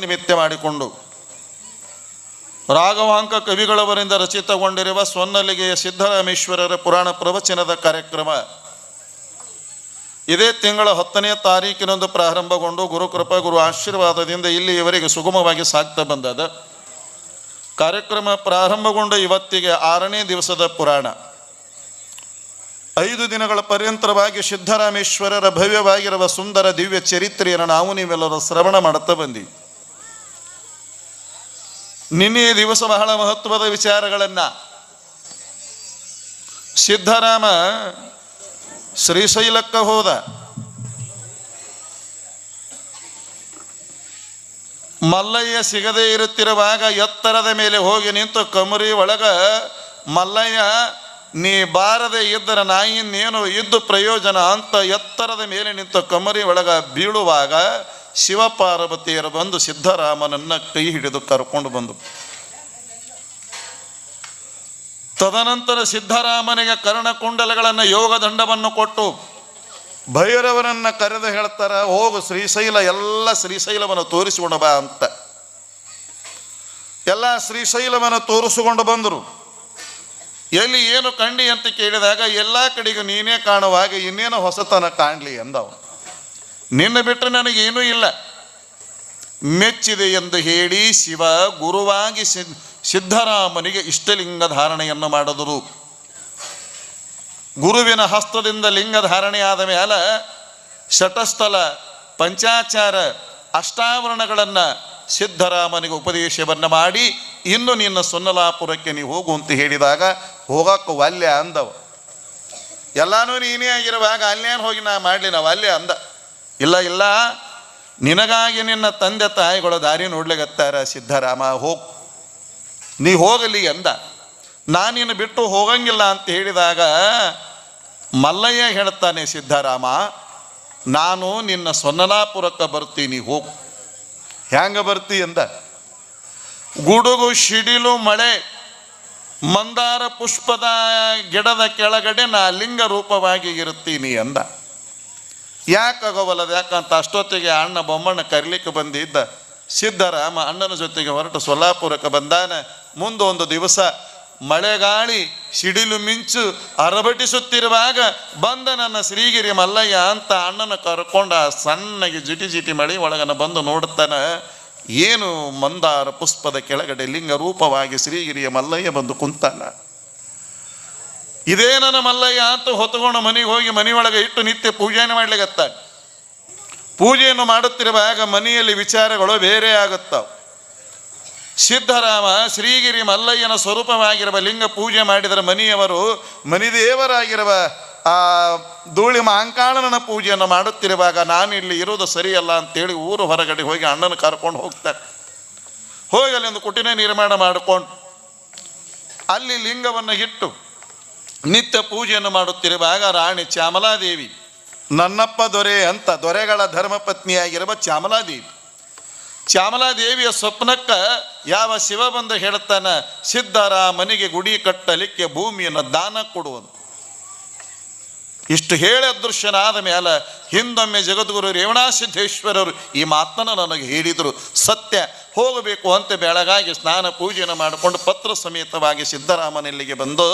ನಿಮಿತ್ತ ಮಾಡಿಕೊಂಡು ರಾಘವಾಂಕ ಕವಿಗಳವರಿಂದ ರಚಿತಗೊಂಡಿರುವ ಸ್ವನ್ನಲಿಗೆಯ ಸಿದ್ದರಾಮೇಶ್ವರರ ಪುರಾಣ ಪ್ರವಚನದ ಕಾರ್ಯಕ್ರಮ ಇದೇ ತಿಂಗಳ 10ನೇ ತಾರೀಕಿನಂದು ಪ್ರಾರಂಭಗೊಂಡು ಗುರುಕೃಪಾ ಗುರು ಆಶೀರ್ವಾದದಿಂದ ಇಲ್ಲಿಯವರೆಗೆ ಸುಗಮವಾಗಿ ಸಾಗ್ತಾ ಬಂದದ. ಕಾರ್ಯಕ್ರಮ ಪ್ರಾರಂಭಗೊಂಡ ಇವತ್ತಿಗೆ 6ನೇ ದಿವಸದ ಪುರಾಣ. 5 ದಿನಗಳ ಪರ್ಯಂತರವಾಗಿ ಸಿದ್ದರಾಮೇಶ್ವರರ ಭವ್ಯವಾಗಿರುವ ಸುಂದರ ದಿವ್ಯ ಚರಿತ್ರೆಯನ್ನು ನಾವು ನೀವೆಲ್ಲರೂ ಶ್ರವಣ ಮಾಡುತ್ತಾ ಬಂದೀವಿ. ನಿನ್ನೆ ದಿವಸ ಬಹಳ ಮಹತ್ವದ ವಿಚಾರಗಳನ್ನು ಸಿದ್ದರಾಮ ಶ್ರೀಶೈಲಕ್ಕೆ ಹೋದ. ಮಲ್ಲಯ್ಯ ಸಿಗದೇ ಇರುತ್ತಿರುವಾಗ ಎತ್ತರದ ಮೇಲೆ ಹೋಗಿ ನಿಂತು ಕಮರಿ ಒಳಗ ಮಲ್ಲಯ್ಯ ನೀ ಬಾರದೆ ಇದ್ದರ ನಾಯಿನ್ನೇನು ಇದ್ದು ಪ್ರಯೋಜನ ಅಂತ ಎತ್ತರದ ಮೇಲೆ ನಿಂತು ಕಮರಿ ಒಳಗ ಬೀಳುವಾಗ ಶಿವಪಾರ್ವತಿಯರು ಬಂದು ಸಿದ್ದರಾಮನನ್ನ ಕೈ ಹಿಡಿದು ಕರ್ಕೊಂಡು ಬಂದು ತದನಂತರ ಸಿದ್ದರಾಮನಿಗೆ ಕರ್ಣಕುಂಡಲಗಳನ್ನು ಯೋಗದಂಡವನ್ನು ಕೊಟ್ಟು ಭೈರವರನ್ನು ಕರೆದು ಹೇಳ್ತಾರ, ಹೋಗು ಶ್ರೀಶೈಲ, ಎಲ್ಲ ಶ್ರೀಶೈಲವನ್ನು ತೋರಿಸಿಕೊಂಡು ಬಾ ಅಂತ. ಎಲ್ಲ ಶ್ರೀಶೈಲವನ್ನು ತೋರಿಸಿಕೊಂಡು ಬಂದರು. ಎಲ್ಲಿ ಏನು ಕಂಡಿ ಅಂತ ಕೇಳಿದಾಗ ಎಲ್ಲ ಕಡೆಗೂ ನೀನೇ ಕಾಣುವಾಗ ಇನ್ನೇನು ಹೊಸತನ ಕಾಣಲಿ ಎಂದವ. ನಿನ್ನ ಬಿಟ್ಟರೆ ನನಗೇನೂ ಇಲ್ಲ. ಮೆಚ್ಚಿದೆ ಎಂದು ಹೇಳಿ ಶಿವ ಗುರುವಾಗಿ ಸಿದ್ದರಾಮನಿಗೆ ಇಷ್ಟಲಿಂಗ ಧಾರಣೆಯನ್ನು ಮಾಡಿದರು. ಗುರುವಿನ ಹಸ್ತದಿಂದ ಲಿಂಗ ಧಾರಣೆಯಾದ ಮೇಲೆ ಶಟಸ್ಥಲ, ಪಂಚಾಚಾರ, ಅಷ್ಟಾವರಣಗಳನ್ನು ಸಿದ್ದರಾಮನಿಗೆ ಉಪದೇಶವನ್ನು ಮಾಡಿ ಇನ್ನು ನಿನ್ನ ಸೊನ್ನಲಾಪುರಕ್ಕೆ ನೀವು ಹೋಗು ಅಂತ ಹೇಳಿದಾಗ ಹೋಗಕ್ಕೆ ವಲ್ಯ ಅಂದವ. ಎಲ್ಲಾನು ನೀನೇ ಆಗಿರುವಾಗ ಅಲ್ಲೇನು ಹೋಗಿ ನಾ ಮಾಡಲಿ, ನಾವು ಅಲ್ಲೇ ಅಂದ. ಇಲ್ಲ, ನಿನಗಾಗಿ ನಿನ್ನ ತಂದೆ ತಾಯಿಗಳು ದಾರಿ ನೋಡ್ಲಿಗತ್ತಾರ ಸಿದ್ದರಾಮ, ನೀ ಹೋಗಲಿ ಅಂದ. ನಾನಿನ್ನು ಬಿಟ್ಟು ಹೋಗಂಗಿಲ್ಲ ಅಂತ ಹೇಳಿದಾಗ ಮಲ್ಲಯ್ಯ ಹೇಳ್ತಾನೆ, ಸಿದ್ದರಾಮ ನಾನು ನಿನ್ನ ಸೊನ್ನಲಾಪುರಕ್ಕೆ ಬರ್ತೀನಿ, ಹೋಗು. ಹ್ಯಾಂಗ ಬರ್ತಿ ಅಂದ. ಗುಡುಗು ಸಿಡಿಲು ಮಳೆ ಮಂದಾರ ಪುಷ್ಪದ ಗಿಡದ ಕೆಳಗಡೆ ನಾ ಲಿಂಗ ರೂಪವಾಗಿ ಇರುತ್ತೀನಿ ಅಂದ. ಯಾಕಾಗೋವಲ್ಲದು, ಯಾಕಂತ ಅಷ್ಟೊತ್ತಿಗೆ ಅಣ್ಣ ಬೊಮ್ಮಣ್ಣ ಕರೀಲಿಕ್ಕೆ ಬಂದಿದ್ದ. ಸಿದ್ದರಾಮ ಅಣ್ಣನ ಜೊತೆಗೆ ಹೊರಟು ಸೊಲ್ಲಾಪುರಕ್ಕೆ ಬಂದಾನ. ಮುಂದೊಂದು ದಿವಸ ಮಳೆಗಾಳಿ ಸಿಡಿಲು ಮಿಂಚು ಅರಬಟಿಸುತ್ತಿರುವಾಗ ಬಂದ ನನ್ನ ಶ್ರೀಗಿರಿ ಮಲ್ಲಯ್ಯ ಅಂತ ಅಣ್ಣನ ಕರ್ಕೊಂಡ ಸಣ್ಣಗೆ ಜಿಟಿ ಮಳೆ ಒಳಗನ ಬಂದು ನೋಡ್ತಾನ. ಏನು ಮಂದಾರ ಪುಷ್ಪದ ಕೆಳಗಡೆ ಲಿಂಗ ರೂಪವಾಗಿ ಶ್ರೀಗಿರಿಯ ಮಲ್ಲಯ್ಯ ಬಂದು ಕುಂತಾನ. ಇದೇ ನನ್ನ ಮಲ್ಲಯ್ಯ ಅಂತ ಹೊತ್ಕೊಂಡು ಮನೆಗೆ ಹೋಗಿ ಮನೆಯೊಳಗೆ ಇಟ್ಟು ನಿತ್ಯ ಪೂಜೆಯನ್ನು ಮಾಡ್ಲಿಕ್ಕತ್ತಾನೆ. ಪೂಜೆಯನ್ನು ಮಾಡುತ್ತಿರುವಾಗ ಮನೆಯಲ್ಲಿ ವಿಚಾರಗಳು ಬೇರೆ ಆಗುತ್ತಾವೆ. ಸಿದ್ದರಾಮ ಶ್ರೀಗಿರಿ ಮಲ್ಲಯ್ಯನ ಸ್ವರೂಪವಾಗಿರುವ ಲಿಂಗ ಪೂಜೆ ಮಾಡಿದರೆ ಮನೆಯವರು ಮನಿದೇವರಾಗಿರುವ ಆ ಧೂಳಿ ಮಾಂಕಾಳನ ಪೂಜೆಯನ್ನು ಮಾಡುತ್ತಿರುವಾಗ ನಾನಿಲ್ಲಿ ಇರೋದು ಸರಿಯಲ್ಲ ಅಂತೇಳಿ ಊರು ಹೊರಗಡೆ ಹೋಗಿ ಅಣ್ಣನ ಕರ್ಕೊಂಡು ಹೋಗ್ತಾರೆ. ಹೋಗಿ ಅಲ್ಲಿ ಒಂದು ಕುಟಿನ ನಿರ್ಮಾಣ ಮಾಡಿಕೊಂಡು ಅಲ್ಲಿ ಲಿಂಗವನ್ನು ಇಟ್ಟು ನಿತ್ಯ ಪೂಜೆಯನ್ನು ಮಾಡುತ್ತಿರುವಾಗ ರಾಣಿ ಚಾಮಲಾದೇವಿ, ನನ್ನಪ್ಪ ದೊರೆ ಅಂತ ದೊರೆಗಳ ಧರ್ಮಪತ್ನಿಯಾಗಿರುವ ಚಾಮಲಾದೇವಿಯ ಸ್ವಪ್ನಕ್ಕೆ ಯಾವ ಶಿವ ಬಂದು ಹೇಳ್ತಾನ, ಸಿದ್ದರಾಮನಿಗೆ ಗುಡಿ ಕಟ್ಟಲಿಕ್ಕೆ ಭೂಮಿಯನ್ನು ದಾನ ಕೊಡುವುದು. ಇಷ್ಟು ಹೇಳಿ ಅದೃಶ್ಯನಾದ ಮೇಲೆ ಹಿಂದೊಮ್ಮೆ ಜಗದ್ಗುರು ರೇವಣಸಿದ್ದೇಶ್ವರರು ಈ ಮಾತನ್ನು ನನಗೆ ಹೇಳಿದರು. ಸತ್ಯ, ಹೋಗಬೇಕು ಅಂತ ಬೆಳಗಾಗಿ ಸ್ನಾನ ಪೂಜೆಯನ್ನು ಮಾಡಿಕೊಂಡು ಪತ್ರ ಸಮೇತವಾಗಿ ಸಿದ್ದರಾಮನಲ್ಲಿಗೆ ಬಂದು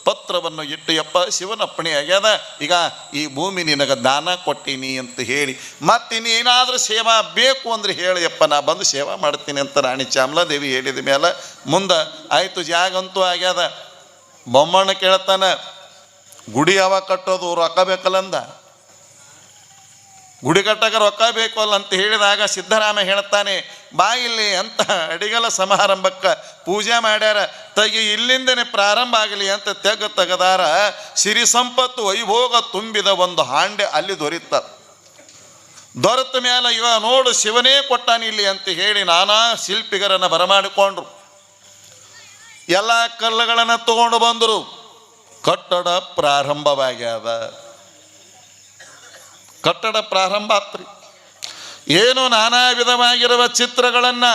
ಪತ್ರವನ್ನು ಇಟ್ಟು, ಯಪ್ಪ ಶಿವನಪ್ಪಣೆ ಆಗ್ಯದ, ಈಗ ಈ ಭೂಮಿ ನಿನಗೆ ದಾನ ಕೊಟ್ಟೀನಿ ಅಂತ ಹೇಳಿ, ಮತ್ತಿನ್ನೇನಾದರೂ ಸೇವಾ ಬೇಕು ಅಂದರೆ ಹೇಳಿಯಪ್ಪ, ನಾ ಬಂದು ಸೇವಾ ಮಾಡ್ತೀನಿ ಅಂತ ರಾಣಿ ಚಾಮಲಾದೇವಿ ಹೇಳಿದ ಮೇಲೆ ಮುಂದೆ ಆಯಿತು, ಜಾಗಂತೂ ಆಗ್ಯದ. ಬೊಮ್ಮಣ್ಣ ಕೇಳ್ತಾನ, ಗುಡಿ ಯಾವಾಗ ಕಟ್ಟೋದು, ರೊಕ್ಕ ಬೇಕಲ್ಲಂದ. ಗುಡಿ ಕಟ್ಟಕ್ಕೆ ರೊಕ್ಕ ಬೇಕು ಅಲ್ಲ ಅಂತ ಹೇಳಿದಾಗ ಸಿದ್ದರಾಮ ಹೇಳ್ತಾನೆ, ಬಾ ಇಲ್ಲಿ ಅಂತ ಅಡಿಗಲ ಸಮಾರಂಭಕ್ಕೆ ಪೂಜೆ ಮಾಡ್ಯಾರ, ತೆಗಿ ಇಲ್ಲಿಂದನೇ ಪ್ರಾರಂಭ ಆಗಲಿ ಅಂತ ತೆಗದಾರ. ಸಿರಿ ಸಂಪತ್ತು ವೈಭೋಗ ತುಂಬಿದ ಒಂದು ಹಾಂಡೆ ಅಲ್ಲಿ ದೊರೆತ ಮೇಲೆ ಇವ ನೋಡು ಶಿವನೇ ಕೊಟ್ಟಾನ ಇಲ್ಲಿ ಅಂತ ಹೇಳಿ ನಾನಾ ಶಿಲ್ಪಿಗರನ್ನು ಬರಮಾಡಿಕೊಂಡ್ರು. ಎಲ್ಲ ಕಲ್ಲುಗಳನ್ನು ತಗೊಂಡು ಬಂದರು. ಕಟ್ಟಡ ಪ್ರಾರಂಭವಾಗ್ಯದ. ಕಟ್ಟಡ ಪ್ರಾರಂಭ ಆತ್ರಿ. ಏನು ನಾನಾ ವಿಧವಾಗಿರುವ ಚಿತ್ರಗಳನ್ನು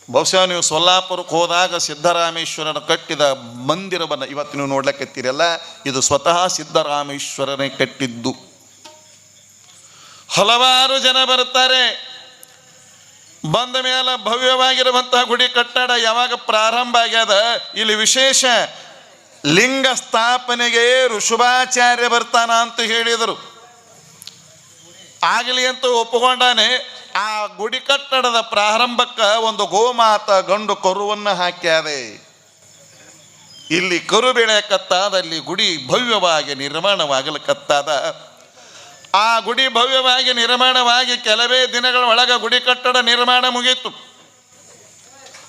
ಬಹುಶಃ ನೀವು ಸೊಲ್ಲಾಪುರಕ್ಕೆ ಹೋದಾಗ ಸಿದ್ದರಾಮೇಶ್ವರನ ಕಟ್ಟಿದ ಮಂದಿರವನ್ನು ಇವತ್ತು ನೀವು ನೋಡ್ಲಿಕ್ಕತ್ತೀರಲ್ಲ, ಇದು ಸ್ವತಃ ಸಿದ್ದರಾಮೇಶ್ವರನೇ ಕಟ್ಟಿದ್ದು. ಹಲವಾರು ಜನ ಬರ್ತಾರೆ. ಬಂದ ಮೇಲೆ ಭವ್ಯವಾಗಿರುವಂತಹ ಗುಡಿ ಕಟ್ಟಡ ಯಾವಾಗ ಪ್ರಾರಂಭ ಆಗ್ಯದ, ಇಲ್ಲಿ ವಿಶೇಷ ಲಿಂಗ ಸ್ಥಾಪನೆಗೆ ಋಷಭಾಚಾರ್ಯ ಬರ್ತಾನ ಅಂತ ಹೇಳಿದರು. ಆಗಲಿ ಅಂತ ಒಪ್ಪುಕೊಂಡಾನೆ. ಆ ಗುಡಿ ಕಟ್ಟಡದ ಪ್ರಾರಂಭಕ್ಕೆ ಒಂದು ಗೋಮಾತ ಗಂಡು ಕರುವನ್ನು ಹಾಕ್ಯಾದೆ. ಇಲ್ಲಿ ಕರು ಬೆಳೆಯಕತ್ತಾದ, ಅಲ್ಲಿ ಗುಡಿ ಭವ್ಯವಾಗಿ ನಿರ್ಮಾಣವಾಗಲಿಕತ್ತಾದ. ಆ ಗುಡಿ ಭವ್ಯವಾಗಿ ನಿರ್ಮಾಣವಾಗಿ ಕೆಲವೇ ದಿನಗಳ ಒಳಗೆ ಗುಡಿ ಕಟ್ಟಡ ನಿರ್ಮಾಣ ಮುಗೀತು.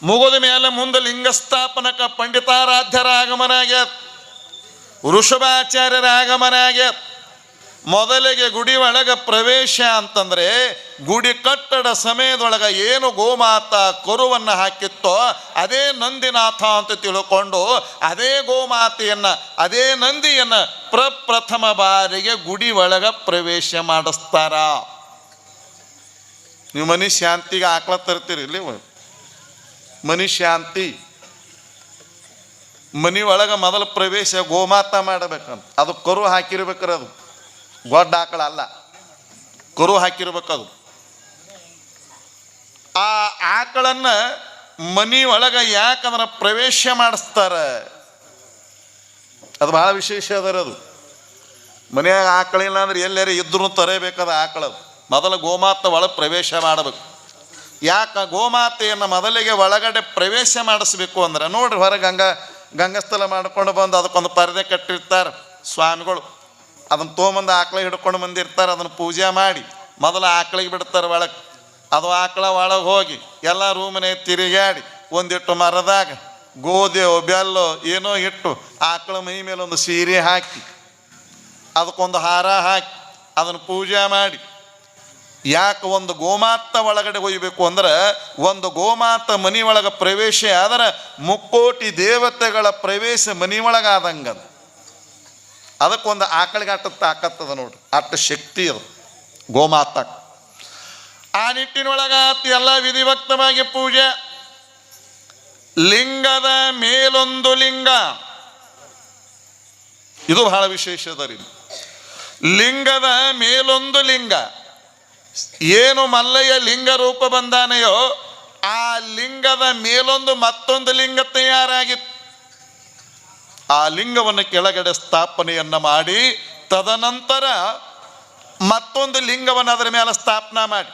ಮುಗಿದ ಮೇಲೆ ಮುಂದೆ ಲಿಂಗಸ್ಥಾಪನಕ ಪಂಡಿತಾರಾಧ್ಯರ ಆಗಮನ ಆಗ್ಯಾದ, ವೃಷಭಾಚಾರ್ಯರ ಆಗಮನ ಆಗ್ಯಾದ. ಮೊದಲಿಗೆ ಗುಡಿ ಒಳಗೆ ಪ್ರವೇಶ ಅಂತಂದರೆ ಗುಡಿ ಕಟ್ಟಡ ಸಮಯದೊಳಗೆ ಏನು ಗೋಮಾತ ಕರುವನ್ನು ಹಾಕಿತ್ತೋ ಅದೇ ನಂದಿನಾಥ ಅಂತ ತಿಳ್ಕೊಂಡು ಅದೇ ಗೋಮಾತೆಯನ್ನು, ಅದೇ ನಂದಿಯನ್ನು ಪ್ರಪ್ರಥಮ ಬಾರಿಗೆ ಗುಡಿ ಒಳಗೆ ಪ್ರವೇಶ ಮಾಡಿಸ್ತಾರ. ನೀವು ಮನಿ ಶಾಂತಿಗೆ ಆಕಳ ತರ್ತೀರಿ ಇಲ್ಲಿ, ಮನಿ ಶಾಂತಿ ಮನಿ ಒಳಗೆ ಮೊದಲ ಪ್ರವೇಶ ಗೋಮಾತ ಮಾಡಬೇಕಂತ. ಅದು ಕರು ಹಾಕಿರ್ಬೇಕ್ರ, ಅದು ಗೊಡ್ಡ ಆಕಳ ಅಲ್ಲ, ಕರು ಹಾಕಿರ್ಬೇಕದು. ಆ ಆಕಳನ್ನು ಮನಿ ಒಳಗೆ ಯಾಕಂದ್ರೆ ಪ್ರವೇಶ ಮಾಡಿಸ್ತಾರೆ, ಅದು ಭಾಳ ವಿಶೇಷ ಅದರ. ಅದು ಮನೆಯಾಗ ಆಕಳಿಲ್ಲ ಅಂದ್ರೆ ಎಲ್ಲರೂ ಇದ್ರೂ ತರಬೇಕದ ಆಕಳದು. ಮೊದಲು ಗೋಮಾತ ಒಳಗೆ ಪ್ರವೇಶ ಮಾಡಬೇಕು. ಯಾಕೆ ಗೋಮಾತೆಯನ್ನು ಮೊದಲಿಗೆ ಒಳಗಡೆ ಪ್ರವೇಶ ಮಾಡಿಸ್ಬೇಕು ಅಂದ್ರೆ, ನೋಡ್ರಿ ಹೊರಗೆ ಗಂಗಸ್ಥಲ ಮಾಡ್ಕೊಂಡು ಬಂದು ಅದಕ್ಕೊಂದು ಪರದೆ ಕಟ್ಟಿರ್ತಾರೆ ಸ್ವಾಮಿಗಳು. ಅದನ್ನು ತೊಗೊಂಬಂದು ಆಕಳ ಹಿಡ್ಕೊಂಡು ಬಂದಿರ್ತಾರೆ. ಅದನ್ನು ಪೂಜೆ ಮಾಡಿ ಮೊದಲು ಆಕಳಿಗೆ ಬಿಡ್ತಾರೆ ಒಳಗೆ. ಅದು ಆಕಳ ಒಳಗೆ ಹೋಗಿ ಎಲ್ಲ ರೂಮನೆ ತಿರುಗಾಡಿ ಒಂದಿಟ್ಟು ಮರದಾಗ ಗೋಧಿಯೋ ಬೆಲ್ಲೋ ಏನೋ ಇಟ್ಟು ಆಕಳ ಮೈ ಮೇಲೆ ಒಂದು ಸೀರೆ ಹಾಕಿ ಅದಕ್ಕೊಂದು ಹಾರ ಹಾಕಿ ಅದನ್ನು ಪೂಜೆ ಮಾಡಿ. ಯಾಕೆ ಒಂದು ಗೋಮಾತ ಒಳಗಡೆ ಒಯ್ಯಬೇಕು ಅಂದ್ರೆ, ಒಂದು ಗೋಮಾತ ಮನಿ ಒಳಗೆ ಪ್ರವೇಶ ಆದರೆ ಮುಕ್ಕೋಟಿ ದೇವತೆಗಳ ಪ್ರವೇಶ ಮನಿ ಒಳಗಾದಂಗೆ. ಅದಕ್ಕೊಂದು ಆಕಳಿಗೆ ಅಟ್ಟ ತಾಕತ್ತದ ನೋಡ್ರಿ, ಅಟ್ಟ ಶಕ್ತಿ ಅದು ಗೋಮಾತ. ಆ ನಿಟ್ಟಿನೊಳಗೆ ಎಲ್ಲ ವಿಧಿವಕ್ತವಾಗಿ ಪೂಜೆ. ಲಿಂಗದ ಮೇಲೊಂದು ಲಿಂಗ, ಇದು ಬಹಳ ವಿಶೇಷದ ರೀ. ಲಿಂಗದ ಮೇಲೊಂದು ಲಿಂಗ, ಏನು ಮಲ್ಲಯ್ಯ ಲಿಂಗ ರೂಪ ಬಂದಾನೆಯೋ ಆ ಲಿಂಗದ ಮೇಲೊಂದು ಮತ್ತೊಂದು ಲಿಂಗ ತಯಾರಾಗಿತ್ತು. ಆ ಲಿಂಗವನ್ನು ಕೆಳಗಡೆ ಸ್ಥಾಪನೆಯನ್ನು ಮಾಡಿ ತದನಂತರ ಮತ್ತೊಂದು ಲಿಂಗವನ್ನು ಅದರ ಮೇಲೆ ಸ್ಥಾಪನೆ ಮಾಡಿ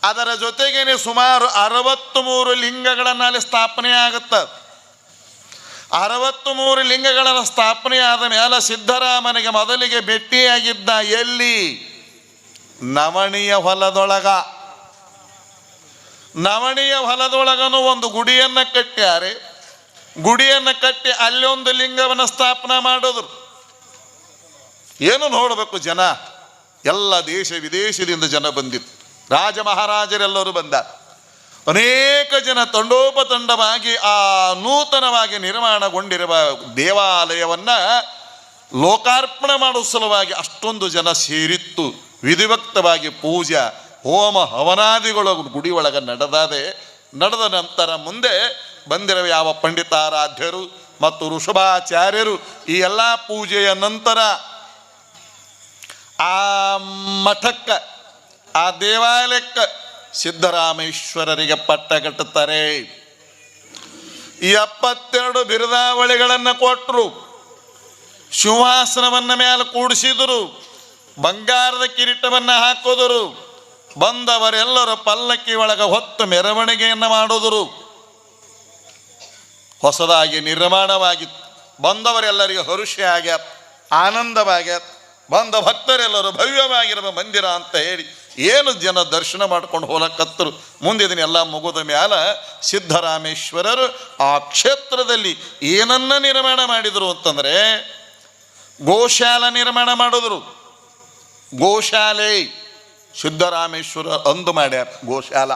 ಅದರ ಜೊತೆಗೇನೆ ಸುಮಾರು 63 ಲಿಂಗಗಳನ್ನು ಅಲ್ಲಿ ಸ್ಥಾಪನೆ ಆಗುತ್ತದೆ. 63 ಲಿಂಗಗಳ ಸ್ಥಾಪನೆ ಆದ ಮೇಲೆ ಸಿದ್ಧರಾಮನಿಗೆ ಮೊದಲಿಗೆ ಭೇಟಿಯಾಗಿದ್ದ ಎಲ್ಲಿ? ನವಣಿಯ ಹೊಲದೊಳಗ. ನವಣಿಯ ಹೊಲದೊಳಗನು ಒಂದು ಗುಡಿಯನ್ನು ಕಟ್ಟ್ಯಾರೆ. ಗುಡಿಯನ್ನು ಕಟ್ಟಿ ಅಲ್ಲೊಂದು ಲಿಂಗವನ್ನು ಸ್ಥಾಪನೆ ಮಾಡಿದ್ರು. ಏನು ನೋಡಬೇಕು, ಜನ ಎಲ್ಲ ದೇಶ ವಿದೇಶದಿಂದ ಜನ ಬಂದಿತ್ತು. ರಾಜ ಮಹಾರಾಜರೆಲ್ಲರೂ ಬಂದ. ಅನೇಕ ಜನ ತಂಡೋಪತಂಡವಾಗಿ ಆ ನೂತನವಾಗಿ ನಿರ್ಮಾಣಗೊಂಡಿರುವ ದೇವಾಲಯವನ್ನು ಲೋಕಾರ್ಪಣೆ ಮಾಡುವ ಸಲುವಾಗಿ ಅಷ್ಟೊಂದು ಜನ ಸೇರಿತ್ತು. ವಿಧಿವಕ್ತವಾಗಿ ಪೂಜಾ ಹೋಮ ಹವನಾದಿಗಳು ಗುಡಿ ಒಳಗೆ ನಡೆದ ನಂತರ ಮುಂದೆ ಬಂದಿರುವ ಯಾವ ಪಂಡಿತಾರಾಧ್ಯರು ಮತ್ತು ಋಷಭಾಚಾರ್ಯರು ಈ ಎಲ್ಲ ಪೂಜೆಯ ನಂತರ ಆ ಮಠಕ್ಕೆ, ಆ ದೇವಾಲಯಕ್ಕೆ ಸಿದ್ಧರಾಮೇಶ್ವರರಿಗೆ ಪಟ್ಟ ಕಟ್ಟುತ್ತಾರೆ. 72 ಬಿರುದಾವಳಿಗಳನ್ನು ಕೊಟ್ಟರು. ಸಿಂಹಾಸನವನ್ನ ಮೇಲೆ ಕೂಡಿಸಿದರು. ಬಂಗಾರದ ಕಿರೀಟವನ್ನು ಹಾಕೋದರು. ಬಂದವರೆಲ್ಲರೂ ಪಲ್ಲಕ್ಕಿ ಒಳಗೆ ಹೊತ್ತು ಮೆರವಣಿಗೆಯನ್ನು ಮಾಡೋದರು. ಹೊಸದಾಗಿ ನಿರ್ಮಾಣವಾಗಿತ್ತು. ಬಂದವರೆಲ್ಲರಿಗೆ ಹರುಷ ಆಗ್ಯಾತ, ಆನಂದವಾಗ್ಯಾತ. ಬಂದ ಭಕ್ತರೆಲ್ಲರೂ ಭವ್ಯವಾಗಿರುವ ಮಂದಿರ ಅಂತ ಹೇಳಿ ಏನು ಜನ ದರ್ಶನ ಮಾಡ್ಕೊಂಡು ಹೋಲಕತ್ತರು. ಮುಂದೆ ಇದನ್ನೆಲ್ಲ ಮುಗಿದ ಮ್ಯಾಲ ಸಿದ್ಧರಾಮೇಶ್ವರರು ಆ ಕ್ಷೇತ್ರದಲ್ಲಿ ಏನನ್ನ ನಿರ್ಮಾಣ ಮಾಡಿದರು ಅಂತಂದರೆ ಗೋಶಾಲ ನಿರ್ಮಾಣ ಮಾಡಿದ್ರು. ಗೋಶಾಲೆ ಸಿದ್ಧರಾಮೇಶ್ವರ ಅಂದು ಮಾಡ್ಯಾರ. ಗೋಶಾಲ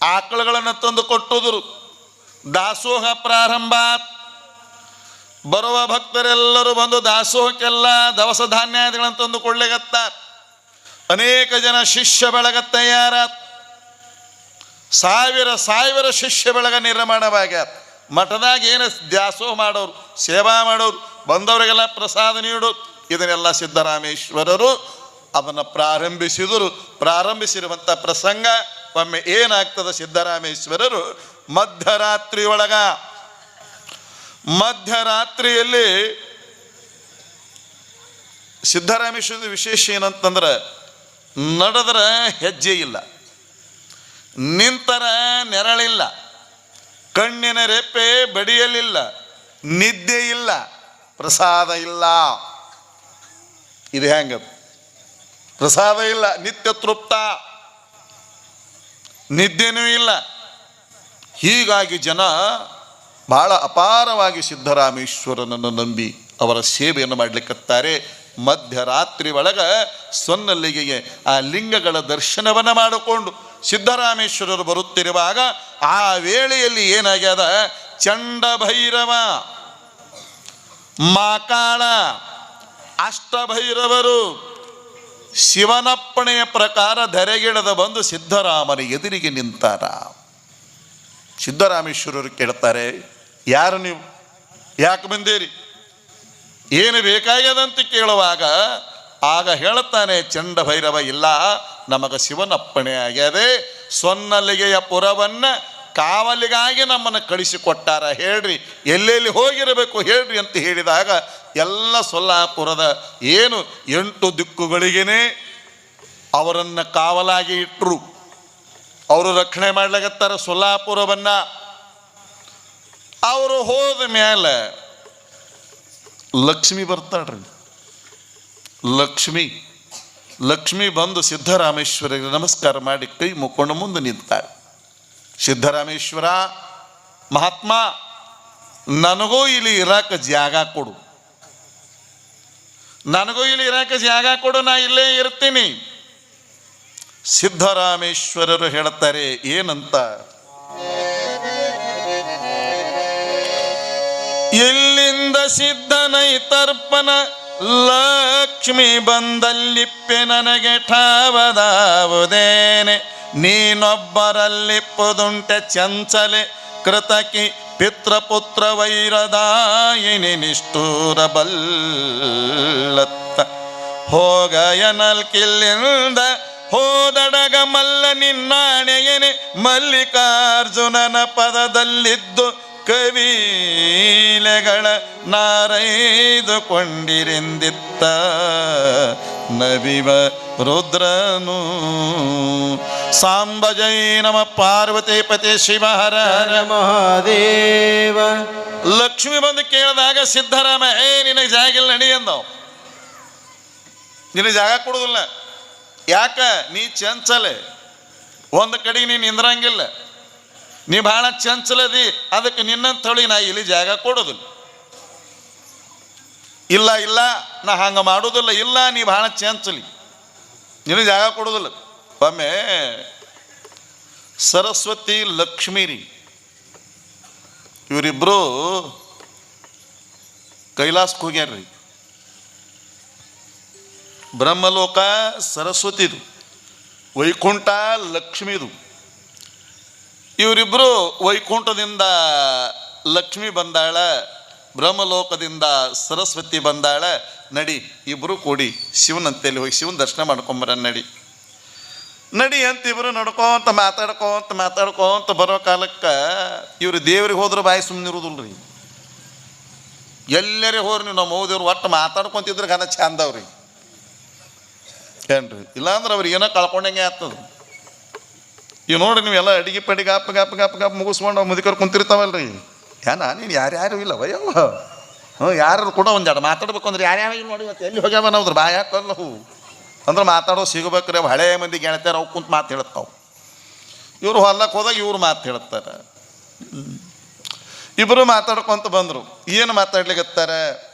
ಆಕಳುಗಳನ್ನು ತಂದು ಕೊಟ್ಟುದರು. ದಾಸೋಹ ಪ್ರಾರಂಭ. ಬರುವ ಭಕ್ತರೆಲ್ಲರೂ ಬಂದು ದಾಸೋಹಕ್ಕೆಲ್ಲ ದವಸ ಧಾನ್ಯಾದಿಗಳನ್ನು ತಂದು ಕೊಳ್ಳೆಗತ್ತಾರ. ಅನೇಕ ಜನ ಶಿಷ್ಯ ಬಳಗ ತಯಾರ. ಸಾವಿರ ಶಿಷ್ಯ ಬಳಗ ನಿರ್ಮಾಣವಾಗ್ಯಾರ. ಮಠದಾಗ ಏನು ದಾಸೋಹ ಮಾಡೋರು, ಸೇವಾ ಮಾಡೋರು, ಬಂದವರಿಗೆಲ್ಲ ಪ್ರಸಾದ ನೀಡೋರು, ಇದನ್ನೆಲ್ಲ ಸಿದ್ಧರಾಮೇಶ್ವರರು ಅದನ್ನು ಪ್ರಾರಂಭಿಸಿದರು. ಪ್ರಾರಂಭಿಸಿರುವಂಥ ಪ್ರಸಂಗ ಒಮ್ಮೆ ಏನಾಗ್ತದೆ, ಸಿದ್ದರಾಮೇಶ್ವರರು ಮಧ್ಯರಾತ್ರಿ ಒಳಗ, ಮಧ್ಯರಾತ್ರಿಯಲ್ಲಿ ಸಿದ್ದರಾಮೇಶ್ವರದ ವಿಶೇಷ ಏನಂತಂದ್ರೆ ನಡೆದ್ರೆ ಹೆಜ್ಜೆ ಇಲ್ಲ, ನಿಂತರ ನೆರಳಿಲ್ಲ, ಕಣ್ಣಿನ ರೆಪ್ಪೆ ಬಡಿಯಲಿಲ್ಲ, ನಿದ್ದೆ ಇಲ್ಲ, ಪ್ರಸಾದ ಇಲ್ಲ. ಇದು ಹೆಂಗ? ಪ್ರಸಾದ ಇಲ್ಲ, ನಿತ್ಯ ತೃಪ್ತ, ನಿದ್ದೆನೂ ಇಲ್ಲ. ಹೀಗಾಗಿ ಜನ ಬಹಳ ಅಪಾರವಾಗಿ ಸಿದ್ದರಾಮೇಶ್ವರನನ್ನು ನಂಬಿ ಅವರ ಸೇವೆಯನ್ನು ಮಾಡಲಿಕ್ಕತ್ತಾರೆ. ಮಧ್ಯರಾತ್ರಿ ಒಳಗ ಸೊನ್ನಲ್ಲಿಗೆ ಆ ಲಿಂಗಗಳ ದರ್ಶನವನ್ನು ಮಾಡಿಕೊಂಡು ಸಿದ್ದರಾಮೇಶ್ವರರು ಬರುತ್ತಿರುವಾಗ ಆ ವೇಳೆಯಲ್ಲಿ ಏನಾಗ್ಯದ, ಚಂಡಭೈರವ, ಮಾಕಾಳ, ಅಷ್ಟಭೈರವರು ಶಿವನಪ್ಪಣೆಯ ಪ್ರಕಾರ ಧರೆಗಿಡದ ಬಂದು ಸಿದ್ದರಾಮನ ಎದುರಿಗೆ ನಿಂತಾರ. ಸಿದ್ದರಾಮೇಶ್ವರರು ಕೇಳ್ತಾರೆ, ಯಾರು ನೀವು, ಯಾಕೆ ಬಂದೇರಿ, ಏನು ಬೇಕಾಗ್ಯದಂತ ಕೇಳುವಾಗ ಆಗ ಹೇಳ್ತಾನೆ ಚಂಡಭೈರವ, ಇಲ್ಲ ನಮಗೆ ಶಿವನಪ್ಪಣೆ ಆಗ್ಯದೆ, ಸೊನ್ನಲಿಗೆಯ ಪುರವನ್ನು ಕಾವಲಿಗಾಗಿ ನಮ್ಮನ್ನು ಕಳಿಸಿಕೊಟ್ಟಾರ, ಹೇಳ್ರಿ ಎಲ್ಲೆಲ್ಲಿ ಹೋಗಿರಬೇಕು ಹೇಳ್ರಿ ಅಂತ ಹೇಳಿದಾಗ ಎಲ್ಲ ಸೊಲ್ಲಾಪುರದ ಏನು 8 ದಿಕ್ಕುಗಳಿಗೇನೆ ಅವರನ್ನು ಕಾವಲಾಗಿ ಇಟ್ಟರು. ಅವರು ರಕ್ಷಣೆ ಮಾಡ್ಲಾಗತ್ತಾರ ಸೊಲ್ಲಾಪುರವನ್ನು. ಅವರು ಹೋದ ಮೇಲೆ ಲಕ್ಷ್ಮಿ ಬರ್ತಾಳ್ರಿ. ಲಕ್ಷ್ಮಿ ಬಂದು ಸಿದ್ದರಾಮೇಶ್ವರಿಗೆ ನಮಸ್ಕಾರ ಮಾಡಿ ಕೈ ಮುಕ್ಕೊಂಡು ಮುಂದೆ ನಿಂತಾಳೆ. ಸಿದ್ದರಾಮೇಶ್ವರ ಮಹಾತ್ಮ, ನನಗೂ ಇಲ್ಲಿ ಇರಾಕ ಜಾಗ ಕೊಡು, ನನಗೂ ಇಲ್ಲಿ ಇರಾಕ ಜಾಗ ಕೊಡು, ನಾ ಇಲ್ಲೇ ಇರ್ತೀನಿ. ಸಿದ್ದರಾಮೇಶ್ವರರು ಹೇಳ್ತಾರೆ ಏನಂತ, ಎಲ್ಲಿಂದ ಸಿದ್ಧನೈತರ್ಪಣ ಲಕ್ಷ್ಮಿ ಬಂದಲ್ಲಿಪ್ಪೆ ನನಗೆ ಠಾವದಾವುದೇನೆ, ನೀನೊಬ್ಬರಲ್ಲಿಪ್ಪುದುಂಟೆ ಚಂಚಲೆ ಕೃತಕಿ ಪಿತೃಪುತ್ರ ವೈರದಾಯಿನಿ ನಿಷ್ಠೂರ ಬಲ್ಲತ್ತ, ಹೋಗಯನಲ್ಕಿಲ್ಲಿಂದ ಹೋದಡಗ ಮಲ್ಲ ನಿನ್ನಾಣೆಯನೆ, ಮಲ್ಲಿಕಾರ್ಜುನನ ಪದದಲ್ಲಿದ್ದು ಕವೀಲೆಗಳ ನಾರೈದುಕೊಂಡಿರಿಂದಿತ್ತ, ನವಿವ ರುದ್ರನು. ಸಾಂಬ ಜೈ ನಮ ಪಾರ್ವತಿ ಪತಿ ಶಿವ ಹರ ಹರ ಮಹಾದೇವ. ಲಕ್ಷ್ಮಿ ಬಂದು ಕೇಳಿದಾಗ ಸಿದ್ದರಾಮ, ನಿನಗೆ ಜಾಗ ಇಲ್ಲ ನಡಿ ಅಂದವು. ನಿನಗೆ ಜಾಗ ಕೊಡುದಿಲ್ಲ, ಯಾಕ ನೀ ಚಂಚಲೆ, ಒಂದು ಕಡೆಗೆ ನೀನು ನಿಂದ್ರಂಗಿಲ್ಲ, ನೀ ಭಾಳ ಚಂಚಲದಿ, ಅದಕ್ಕೆ ನಿನ್ನಂತ ಹೇಳಿ ನಾ ಇಲ್ಲಿ ಜಾಗ ಕೊಡೋದಿಲ್ಲ. ಇಲ್ಲ ಇಲ್ಲ ನಾ ಹಂಗೆ ಮಾಡೋದಿಲ್ಲ, ಇಲ್ಲ ನೀ ಭಾಳ ಚಂಚಲಿ, ನಿನಗೆ ಜಾಗ ಕೊಡೋದಿಲ್ಲ. ಒಮ್ಮೆ ಸರಸ್ವತಿ ಲಕ್ಷ್ಮೀ ರೀ ಇವರಿಬ್ಬರು ಕೈಲಾಸಕ್ಕೆ ಹೋಗ್ಯಾರ್ರಿ. ಬ್ರಹ್ಮಲೋಕ ಸರಸ್ವತಿದು, ವೈಕುಂಠ ಲಕ್ಷ್ಮೀದು. ಇವರಿಬ್ಬರು ವೈಕುಂಠದಿಂದ ಲಕ್ಷ್ಮಿ ಬಂದಾಳ, ಬ್ರಹ್ಮಲೋಕದಿಂದ ಸರಸ್ವತಿ ಬಂದಾಳ. ನಡಿ ಇಬ್ಬರು ಕೂಡಿ ಶಿವನಂತೇಳಿ ಹೋಗಿ ಶಿವನ ದರ್ಶನ ಮಾಡ್ಕೊಂಬರ ನಡಿ ಅಂತ ಇಬ್ಬರು ನಡ್ಕೊಂತ ಮಾತಾಡ್ಕೊಂತ ಬರೋ ಕಾಲಕ್ಕೆ ಇವರು ದೇವ್ರಿಗೆ ಹೋದ್ರೆ ಬಾಯಿ ಸುಮ್ಮನೆ ಇರೋದಿಲ್ಲ ರೀ. ಎಲ್ಲರೇ ಹೋರಿ ನೀವು ನಮ್ಮ ದೇವ್ರು ಒಟ್ಟು ಮಾತಾಡ್ಕೊಂತಿದ್ರೆ ಗನ ಚಂದವ್ರಿ ಏನ್ರಿ, ಇಲ್ಲಾಂದ್ರೆ ಅವ್ರಿಗೆ ಏನೋ ಕಳ್ಕೊಂಡಂಗೆ ಆಗ್ತದೆ. ಈಗ ನೋಡ್ರಿ ನೀವೆಲ್ಲ ಅಡಿಗೆ ಪಡಿಗೆ ಗಪ್ಪ ಮುಗಿಸ್ಕೊಂಡು ಮುದುಕರು ಕುಂತಿರ್ತಾವಲ್ರಿ, ನೀನು ಯಾರ್ಯಾರು ಇಲ್ಲ ವಯವ್ವ, ಯಾರು ಕೂಡ ಒಂದು ಜಡ ಮಾತಾಡ್ಬೇಕು ಅಂದ್ರೆ ಯಾರ್ಯಾರು ಇಲ್ಲ ನೋಡಿ, ಇವತ್ತು ಎಲ್ಲಿ ಹೋಗ್ಯಾವ ನಾವ್ದ್ರ ಬಾಯಿ ಹಾಕಲ್ಲ ಹೂ ಅಂದ್ರೆ ಮಾತಾಡೋ ಸಿಗಬೇಕ್ರಿ. ಅವು ಹಳೆಯ ಮಂದಿ ಗೆಳತಿಯರು ಅವು ಕುಂತು ಮಾತು ಹೇಳ್ತಾವೆ, ಇವರು ಹೊಲಕ್ಕೆ ಹೋದಾಗ ಇವ್ರು ಮಾತು ಹೇಳ್ತಾರೆ. ಇಬ್ಬರು ಮಾತಾಡ್ಕೊಂತ ಬಂದರು. ಏನು ಮಾತಾಡ್ಲಿಕ್ಕತ್ತಾರ,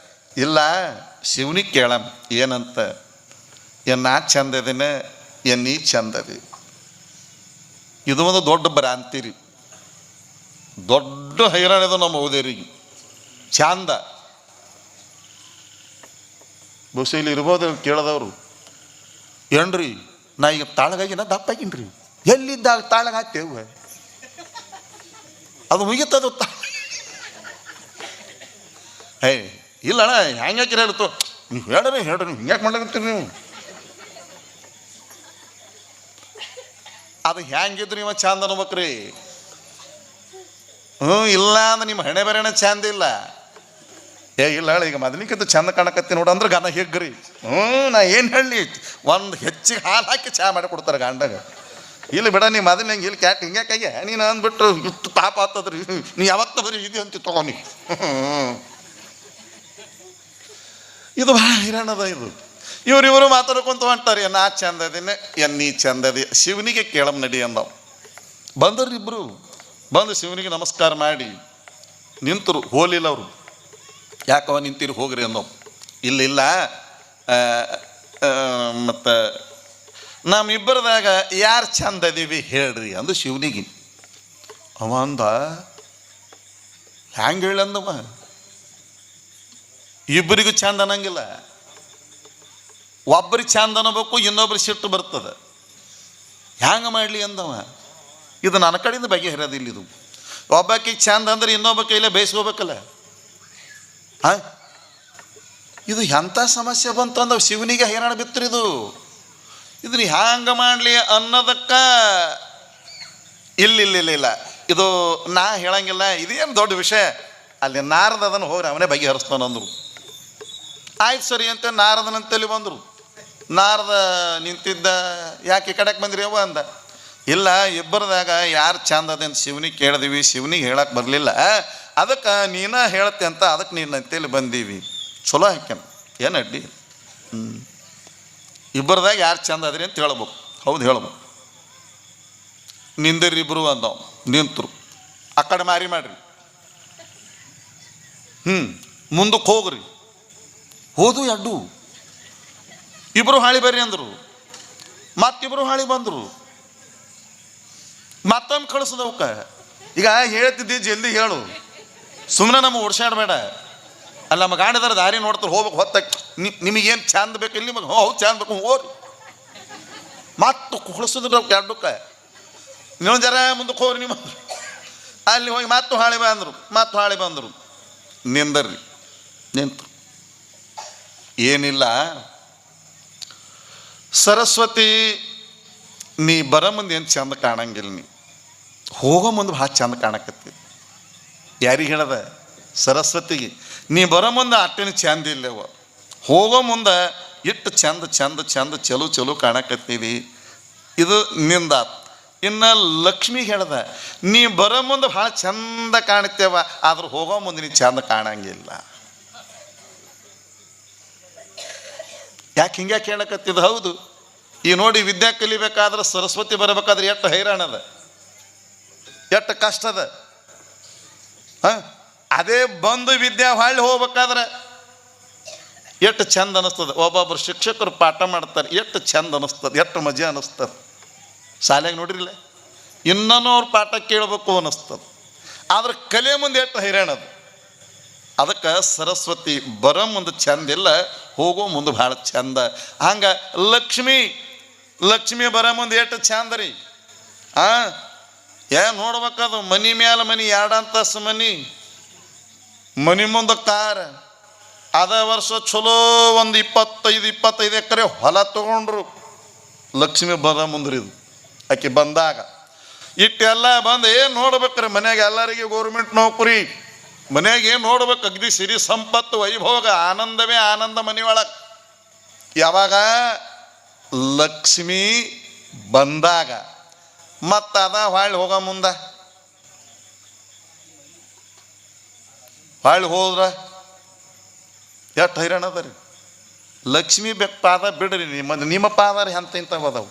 ಇಲ್ಲ ಶಿವನಿಗೆ ಕೇಳಮ್ ಏನಂತ, ನಾ ಚಂದದಿನ ನೀ ಚಂದದಿ. ಇದು ಒಂದು ದೊಡ್ಡ ಭ್ರಾಂತಿ ರೀ, ದೊಡ್ಡ ಹೈರಾಣಿದು ನಮ್ಮ ಓದೇರಿಗೆ. ಚಂದ ಬಹುಶಃ ಇಲ್ಲಿ ಇರ್ಬೋದು ಕೇಳದವರು, ಏನ್ರಿ ನಾ ಈಗ ತಾಳಗಾಗಿನ ದಪ್ಪಾಗಿನ್ರಿ, ಎಲ್ಲಿದ್ದಾಗ ತಾಳಗ ಹಾಕ್ತೇವೆ ಅದು ಮುಗಿತದು. ಇಲ್ಲಣ್ಣ ಹೆಂಗೆ ಹಾಕಿರ ಹೇಳ್ತು, ನೀವು ಹೇಳ್ರಿ ನೀವು ಹಿಂಗ್ಯಾಕೆ ಮಾಡ್ಲಾಗತ್ತೀರಿ ನೀವು. ಅದು ಹೆಂಗಿದ್ರು ಇವ ಚಂದ ಅನ್ಬೇಕ್ರಿ. ಇಲ್ಲ ಅಂದ್ರೆ ನಿಮ್ಮ ಹಣೆ ಬರೆಣ ಚಂದ ಇಲ್ಲ. ಇಲ್ಲ ಹೇಳಿ, ಈಗ ಮೊದಲಿಕ್ಕಿಂತ ಚಂದ ಕಾಣಕತ್ತಿ ನೋಡು ಅಂದ್ರೆ ಗನ ಹೆಗ್ರಿ. ನಾ ಏನು ಹೇಳಿ, ಒಂದು ಹೆಚ್ಚಿಗೆ ಹಾಲು ಹಾಕಿ ಚಹಾ ಮಾಡಿ ಕೊಡ್ತಾರೆ ಗಂಡಗ. ಇಲ್ಲಿ ಬಿಡ, ನೀ ಮೊದಲು ನಂಗೆ ಇಲ್ಲಿ ಕ್ಯಾಟ್ ಹಿಂಗೆ ಕೈಗೆ ನೀನು ಅಂದ್ಬಿಟ್ಟು ಇಷ್ಟು ತಾಪ ಆಗ್ತದ್ರಿ. ನೀ ಯಾವತ್ತ ಬರೀ ಇದು ಅಂತ ತಗೋನಿ. ಇದು ಭಾಳ ಹಿರಣದ. ಇದು ಇವರು ಮಾತಾಡ್ಕೊಂತ ಹೊಂಟಾರೆ. ನಾ ಚಂದ ಅದೀನಿ, ನೀ ಚಂದ ಅದಿ, ಶಿವನಿಗೆ ಕೇಳಮ್ ನಡಿ ಅಂದವು. ಬಂದರು ಇಬ್ಬರು. ಬಂದು ಶಿವನಿಗೆ ನಮಸ್ಕಾರ ಮಾಡಿ ನಿಂತರು. ಹೋಲಿಲ್ಲ ಅವರು. ಯಾಕವ ನಿಂತಿರು, ಹೋಗ್ರಿ ಅಂದವು. ಇಲ್ಲ ಮತ್ತು ನಮ್ಮಿಬ್ಬರದಾಗ ಯಾರು ಚಂದ ಅದೀವಿ ಹೇಳ್ರಿ ಅಂದು ಶಿವನಿಗೆ. ಅವ ಅಂದ, ಹ್ಯಾಂಗೆ ಹೇಳಂದವ, ಇಬ್ಬರಿಗೂ ಚಂದ ಅನ್ನಂಗಿಲ್ಲ. ಒಬ್ಬರಿಗೆ ಚಂದ ಅನ್ನಬೇಕು, ಇನ್ನೊಬ್ರಿಗೆ ಸಿಟ್ಟು ಬರ್ತದೆ. ಹ್ಯಾಂಗ ಮಾಡಲಿ ಅಂದವ. ಇದು ನನ್ನ ಕಡೆಯಿಂದ ಬಗೆಹರಿಯೋದಿಲ್ಲ. ಇದು ಒಬ್ಬಾಕಿಗೆ ಚಂದ ಅಂದ್ರೆ ಇನ್ನೊಬ್ಬ ಕೈಲೇ ಬೇಯಿಸ್ಕೋಬೇಕಲ್ಲ. ಇದು ಎಂಥ ಸಮಸ್ಯೆ ಬಂತು ಅಂದವ. ಶಿವನಿಗೆ ಹೈರಾಣ ಬಿತ್ತರಿದು. ಇದನ್ನ ಹ್ಯಾಂಗ ಮಾಡಲಿ ಅನ್ನೋದಕ್ಕ ಇಲ್ಲ ಇದು ನಾ ಹೇಳಂಗಿಲ್ಲ, ಇದೇನು ದೊಡ್ಡ ವಿಷಯ. ಅಲ್ಲಿ ನಾರದ ಅದನ್ನು ಹೋಗ್ರಿ ಅವನೇ ಬಗೆಹರಿಸ್ತಾನಂದ್ರು. ಆಯ್ತು ಸರಿ ಅಂತ ನಾರದನಂತಲ್ಲಿ ಬಂದರು. ನಾರದ ನಿಂತಿದ್ದ, ಯಾಕೆ ಈ ಕಡೆಗೆ ಬಂದ್ರಿ ಅವ್ವ ಅಂದ. ಇಲ್ಲ, ಇಬ್ಬರದಾಗ ಯಾರು ಚಂದ ಅದ ಅಂತ ಶಿವನಿಗೆ ಕೇಳಿದೀವಿ, ಶಿವನಿಗೆ ಹೇಳಕ್ಕೆ ಬರಲಿಲ್ಲ, ಅದಕ್ಕೆ ನೀನ ಹೇಳ್ತೆ ಅಂತ ಅದಕ್ಕೆ ನೀನು ಅಂತೇಳಿ ಬಂದೀವಿ. ಚಲೋ ಹಾಕ್ಯಾನ, ಏನು ಅಡ್ಡಿ. ಇಬ್ಬರದಾಗ ಯಾರು ಚಂದ ಅದ್ರಿ ಅಂತ ಹೇಳ್ಬೇಕು. ಹೌದು ಹೇಳ್ಬೇಕು. ನಿಂದಿರಿ ಇಬ್ಬರು ಅಂದವು. ನಿಂತರು. ಆ ಕಡೆ ಮಾರಿ ಮಾಡ್ರಿ, ಮುಂದಕ್ಕೆ ಹೋಗ್ರಿ. ಹೋದು ಎಡ್ಡು. ಇಬ್ಬರು ಹಾಳಿ ಬರ್ರಿ ಅಂದರು. ಮತ್ತಿಬ್ಬರು ಹಾಳಿ ಬಂದರು. ಮತ್ತೊಮ್ಮೆ ಕಳಿಸದವಕ್ಕ. ಈಗ ಹೇಳ್ತಿದ್ದಿ ಜಲ್ದಿ ಹೇಳು, ಸುಮ್ಮನೆ ನಮಗೆ ಓಡ್ಸಾಡಬೇಡ. ಅಲ್ಲ, ನಮ್ಮ ಗಾಡಿದಾರ ದಾರಿ ನೋಡ್ತಾರೆ, ಹೋಗ್ಬೇಕು. ಹೊತ್ತಾಗಿ ನಿಮಗೇನು ಚಂದ ಬೇಕು ಇಲ್ಲಿ, ನಿಮಗೆ ಹೌದು ಚಂದ ಬೇಕು, ಹೋಗ್ರಿ. ಮತ್ತು ಕುಳಿಸೋದ್ರ ಎರಡಕ್ಕೆ. ಇನ್ನೊಂದು ಜರ ಮುಂದಕ್ಕೆ ಹೋಗ್ರಿ ನಿಮ್ಮ. ಅಲ್ಲಿ ಹೋಗಿ ಮತ್ತು ಹಾಳಿ ಬಂದರು. ನಿಂದರ್ರಿ. ನಿಂತರು. ಏನಿಲ್ಲ ಸರಸ್ವತಿ, ನೀ ಬರೋ ಮುಂದೆ ಏನು ಚಂದ ಕಾಣಂಗಿಲ್ಲ, ನೀ ಹೋಗೋ ಮುಂದೆ ಭಾಳ ಚಂದ ಕಾಣಕತ್ತಿ. ಯಾರಿಗೆ ಹೇಳದ? ಸರಸ್ವತಿಗೆ. ನೀ ಬರೋ ಮುಂದೆ ಅಟ್ಟೇನು ಚಂದ ಇಲ್ಲವ, ಹೋಗೋ ಮುಂದೆ ಇಟ್ಟು ಚಂದ ಚಲೋ ಕಾಣಕತ್ತೀವಿ. ಇದು ನಿಂದಾತ್. ಇನ್ನು ಲಕ್ಷ್ಮಿಗೆ ಹೇಳ್ದ, ನೀ ಬರೋ ಮುಂದೆ ಭಾಳ ಚಂದ ಕಾಣ್ತೇವ, ಆದ್ರೆ ಹೋಗೋ ಮುಂದೆ ನೀ ಚಂದ ಕಾಣಂಗಿಲ್ಲ. ಯಾಕೆ ಹಿಂಗ್ಯಾಕೆ ಹೇಳಕತ್ತಿದ್ದು? ಹೌದು, ಈ ನೋಡಿ, ವಿದ್ಯಾ ಕಲಿಬೇಕಾದ್ರೆ ಸರಸ್ವತಿ ಬರಬೇಕಾದ್ರೆ ಎಷ್ಟು ಹೈರಾಣದ, ಎಷ್ಟು ಕಷ್ಟದ. ಅದೇ ಬಂದು ವಿದ್ಯಾ ಹೊಳ್ಳಿ ಹೋಗ್ಬೇಕಾದ್ರೆ ಎಷ್ಟು ಚಂದ ಅನ್ನಿಸ್ತದೆ. ಒಬ್ಬೊಬ್ಬರು ಶಿಕ್ಷಕರು ಪಾಠ ಮಾಡ್ತಾರೆ, ಎಷ್ಟು ಚಂದ ಅನ್ನಿಸ್ತದೆ, ಎಷ್ಟು ಮಜಾ ಅನ್ನಿಸ್ತದೆ. ಶಾಲೆಗೆ ನೋಡ್ರಿಲ್ಲ, ಇನ್ನೂ ಅವ್ರು ಪಾಠ ಕೇಳಬೇಕು ಅನ್ನಿಸ್ತದೆ. ಆದ್ರೆ ಕಲೆ ಮುಂದೆ ಎಷ್ಟು ಹೈರಾಣದ. ಅದಕ್ಕೆ ಸರಸ್ವತಿ ಬರೋ ಮುಂದೆ ಚಂದ ಇಲ್ಲ, ಹೋಗೋ ಮುಂದೆ ಭಾಳ ಚಂದ. ಹಂಗೆ ಲಕ್ಷ್ಮಿ ಬರೋ ಮುಂದೆ ಎಷ್ಟು ಚಂದ ರೀ. ಏನು ನೋಡ್ಬೇಕದು, ಮನೆ ಮ್ಯಾಲ ಮನೆ, 2 ಅಂತಸ್ತು ಮನೆ ಮುಂದೆ ಕಾರ್. ಅದ ವರ್ಷ ಚಲೋ ಒಂದು 25 ಎಕರೆ ಹೊಲ ತೊಗೊಂಡ್ರು. ಲಕ್ಷ್ಮಿ ಬರೋ ಮುಂದ್ರಿದು. ಆಕೆ ಬಂದಾಗ ಇಟ್ಟೆಲ್ಲ ಬಂದು ಏನು ನೋಡ್ಬೇಕ್ರಿ, ಮನ್ಯಾಗ ಎಲ್ಲರಿಗೆ ಗೌರ್ಮೆಂಟ್ ನೌಕರಿ, ಮನ್ಯಾಗ ಏನು ನೋಡ್ಬೇಕು, ಅಗದಿ ಸಿರಿ ಸಂಪತ್ತು, ವೈಭೋಗ, ಆನಂದವೇ ಆನಂದ ಮನೆಯೊಳಗೆ. ಯಾವಾಗ ಲಕ್ಷ್ಮಿ ಬಂದಾಗ. ಮತ್ತು ಅದ ಹೊಳ್ಳಿ ಹೋಗೋ ಮುಂದೆ ಹೊಳ್ಳಿ ಹೋದ್ರ ಎಷ್ಟು ಹೈರಾಣ ಅದ ರೀ. ಲಕ್ಷ್ಮಿ ಪಾದ ಬಿಡ್ರಿ, ನಿಮ್ಮ ಪಾದ ಎಂತ ಇಂಥವು.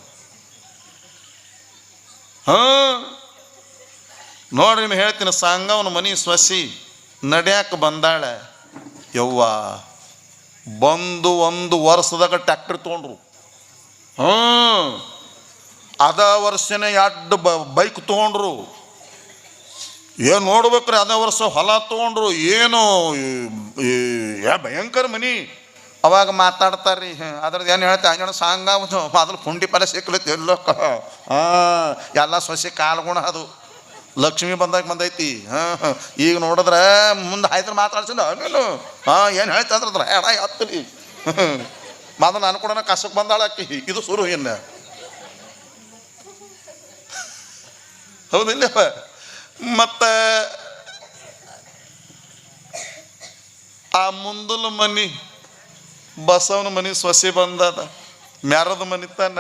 ನೋಡ್ರಿ, ನಿಮ್ಗೆ ಹೇಳ್ತೀನಿ, ಸಂಗವನ ಮನೆ ಸೊಸಿ ನಡ್ಯಾಕ ಬಂದಾಳ. ಯವ್ವ ಬಂದು 1 ವರ್ಷದಾಗ ಟ್ಯಾಕ್ಟ್ರಿ ತೊಗೊಂಡ್ರು. ಅದ ವರ್ಷನೇ 2 ಬೈಕ್ ತೊಗೊಂಡ್ರು. ಏನು ನೋಡ್ಬೇಕ್ರಿ, ಅದೇ ವರ್ಷ ಹೊಲ ತೊಗೊಂಡ್ರು. ಏನು ಭಯಂಕರ ಮನಿ. ಅವಾಗ ಮಾತಾಡ್ತಾರ್ರಿ, ಅದ್ರದ್ದು ಏನು ಹೇಳ್ತಾ ಅಂಜಣ ಸಾಂಗ ಮೊದಲು ಪುಂಡಿ ಪಲ್ಲೆ ಸಿಕ್ಲೈತಿ ಎಲ್ಲೋ. ಎಲ್ಲ ಸೊಸೆ ಕಾಲ್ಗುಣ ಅದು. ಲಕ್ಷ್ಮಿ ಬಂದೈತಿ. ಈಗ ನೋಡಿದ್ರೆ ಮುಂದೆ ಆಯ್ತು ಮಾತಾಡ್ಸಿಲ್ಲ ನೀನು. ಏನು ಹೇಳ್ತಂದ್ರೆ ಎಡ ಹತ್ತಲಿ. ಮೊದಲು ನಾನು ಕೂಡ ಕಸಕ್ಕೆ ಬಂದಾಳಾಕಿ. ಇದು ಶುರು ಇನ್ನು ಹೌದಿಲ್ಲಪ್ಪ? ಮತ್ತು ಆ ಮುಂದಲ ಮನಿ ಬಸವನ ಮನಿ ಸೊಸಿ ಬಂದದ, ಮ್ಯಾರದ ಮನಿ ತಾನ.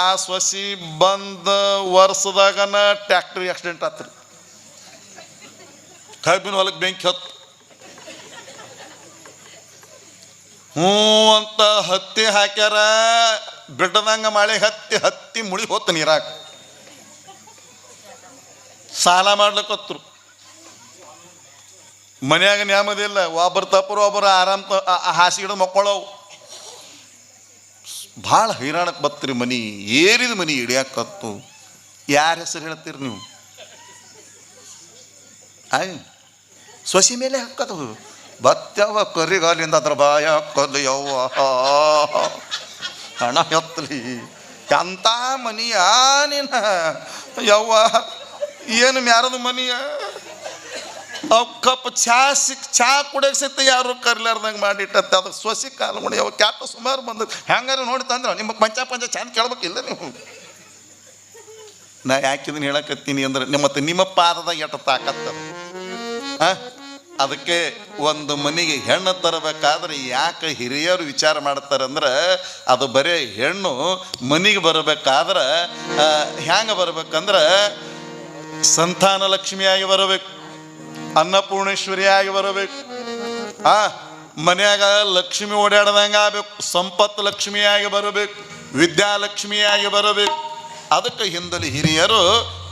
ಆ ಸೊಸಿ ಬಂದ ವರ್ಷದಾಗನ ಟ್ಯಾಕ್ಟ್ರಿ ಆಕ್ಸಿಡೆಂಟ್ ಆತ್ರಿ. ಕಬ್ಬಿನ ಹೊಲಕ್ಕೆ ಬೆಂಕಿ ಹತ್ತು. ಹ್ಞೂ ಅಂತ ಹತ್ತಿ ಹಾಕ್ಯಾರ, ಬಿಡ್ದಂಗ ಮಳೆ ಹತ್ತಿ ಮುಳಿ ಹೊತ್ತು ನೀರಾಕ. ಸಾಲ ಮಾಡ್ಲಿಕ್ಕತ್ರು. ಮನ್ಯಾಗ ನ್ಯಾಮದಿಲ್ಲ, ಒಬ್ಬರು ತಪ್ಪರು ಒಬ್ಬರು ಆರಾಮ್ ಹಾಸಿಗಿಡ ಮಕ್ಕಳವು. ಭಾಳ ಹೈರಾಣಕ್ಕೆ ಬತ್ರಿ ಮನಿ. ಏರಿದ ಮನಿ ಹಿಡಿಯಾಕತ್ತು. ಯಾರ ಹೆಸರು ಹೇಳ್ತೀರಿ ನೀವು? ಸೊಸಿ ಮೇಲೆ ಹಾಕದು ಬತ್ತವ ಕರಿಗಾಲಿಂದ ಅದ್ರ ಬಾಯ ಹಾಕೋದು. ಯವ್ವ ಹಣ ಎತ್ತಲಿ ಎಂತ ಮನಿಯ ನೀನ ಯವ್ವ. ಏನು ಮ್ಯಾರದ ಮನಿಯ? ಅವ್ ಕಪ್ ಚಾ ಕುಡಿಯಕ್ಕೆ ಸಿತ್ತ ಯಾರು ಕರ್ಲಾರ್ದಂಗೆ ಮಾಡಿಟ್ಟತ್ತೆ. ಅದು ಸೊಸಿ ಕಾಲು ಮುಡಿ ಅವ ಕ್ಯಾಟ ಸುಮಾರು ಬಂದ. ಹೆಂಗಾರು ನೋಡಿ ತಂದ್ರೆ ನಿಮ್ಮ ಪಂಚ ಚಂದ ಕೇಳ್ಬೇಕಿಲ್ಲ ನೀವು? ನಾ ಯಾಕಿದನ್ನು ಹೇಳಕತ್ತೀನಿ ಅಂದ್ರೆ ನಿಮ್ಮ ಪಾದದಾಗ ಎಟ್ಟು ತಾಕತ್ತ. ಅದಕ್ಕೆ ಒಂದು ಮನೆಗೆ ಹೆಣ್ಣು ತರಬೇಕಾದ್ರೆ ಯಾಕೆ ಹಿರಿಯರು ವಿಚಾರ ಮಾಡ್ತಾರಂದ್ರೆ, ಅದು ಬರೀ ಹೆಣ್ಣು ಮನೆಗೆ ಬರಬೇಕಾದ್ರೆ ಹ್ಯಾಂಗ ಬರ್ಬೇಕಂದ್ರೆ ಸಂತಾನ ಲಕ್ಷ್ಮಿಯಾಗಿ ಬರಬೇಕು, ಅನ್ನಪೂರ್ಣೇಶ್ವರಿಯಾಗಿ ಬರಬೇಕು. ಮನ್ಯಾಗ ಲಕ್ಷ್ಮಿ ಓಡಾಡ್ದಂಗೆ ಆಗಬೇಕು, ಸಂಪತ್ತು ಲಕ್ಷ್ಮಿಯಾಗಿ ಬರಬೇಕು, ವಿದ್ಯಾಲಕ್ಷ್ಮಿಯಾಗಿ ಬರಬೇಕು. ಅದಕ್ಕೆ ಹಿಂದಲಿ ಹಿರಿಯರು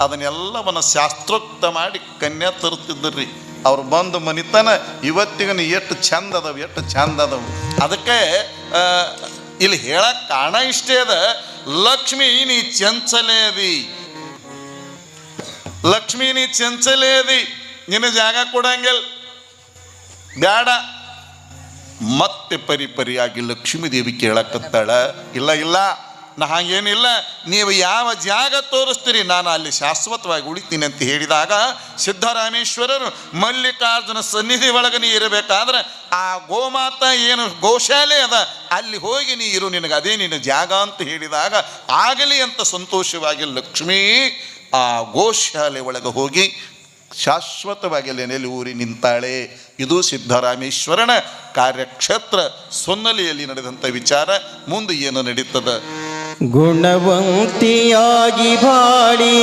ಅದನ್ನೆಲ್ಲವನ್ನು ಶಾಸ್ತ್ರೋಕ್ತ ಮಾಡಿ ಕನ್ಯಾ ತರುತ್ತಿದ್ದರ್ರಿ. ಅವ್ರು ಬಂದು ಮನಿತನ ಇವತ್ತಿಗನ ಎಷ್ಟು ಚಂದ ಅದಾವ, ಎಷ್ಟು ಚಂದ ಅದಾವು. ಅದಕ್ಕೆ ಇಲ್ಲಿ ಹೇಳಕ್ಕೆ ಕಾರಣ ಇಷ್ಟೇ ಅದ, ಲಕ್ಷ್ಮಿ ನೀ ಚಂಚಲೆ ಅದಿ, ಲಕ್ಷ್ಮಿ ನೀ ಚಂಚಲೆ ಅದಿ, ನಿನ್ನ ಜಾಗ ಕೊಡಂಗಿಲ್ಲ ಬ್ಯಾಡ. ಮತ್ತೆ ಪರಿಪರಿಯಾಗಿ ಲಕ್ಷ್ಮೀ ದೇವಿ ಕೇಳಕತ್ತಾಳ, ಇಲ್ಲ ಇಲ್ಲ ನಾ ಹಾಗೇನಿಲ್ಲ, ನೀವು ಯಾವ ಜಾಗ ತೋರಿಸ್ತೀರಿ ನಾನು ಅಲ್ಲಿ ಶಾಶ್ವತವಾಗಿ ಉಳಿತೀನಿ ಅಂತ ಹೇಳಿದಾಗ, ಸಿದ್ದರಾಮೇಶ್ವರರು ಮಲ್ಲಿಕಾರ್ಜುನ ಸನ್ನಿಧಿ ಒಳಗೆ ನೀ ಇರಬೇಕಾದ್ರೆ ಆ ಗೋಮಾತ ಏನು ಗೋಶಾಲೆ ಅದ ಅಲ್ಲಿ ಹೋಗಿ ನೀ ಇರು, ನಿನಗೆ ಅದೇ ನಿನ್ನ ಜಾಗ ಅಂತ ಹೇಳಿದಾಗ ಆಗಲಿ ಅಂತ ಸಂತೋಷವಾಗಿ ಲಕ್ಷ್ಮೀ ಆ ಗೋಶಾಲೆ ಒಳಗೆ ಹೋಗಿ ಶಾಶ್ವತವಾಗಿ ಅಲ್ಲಿ ನೆಲೆ ಊರಿ ನಿಂತಾಳೆ. ಇದು ಸಿದ್ದರಾಮೇಶ್ವರನ ಕಾರ್ಯಕ್ಷೇತ್ರ ಸೊನ್ನಲಿಯಲ್ಲಿ ನಡೆದಂಥ ವಿಚಾರ. ಮುಂದೆ ಏನು ನಡೀತದ? ಗುಣವಂತಿಯಾಗಿ ಬಾಳಿ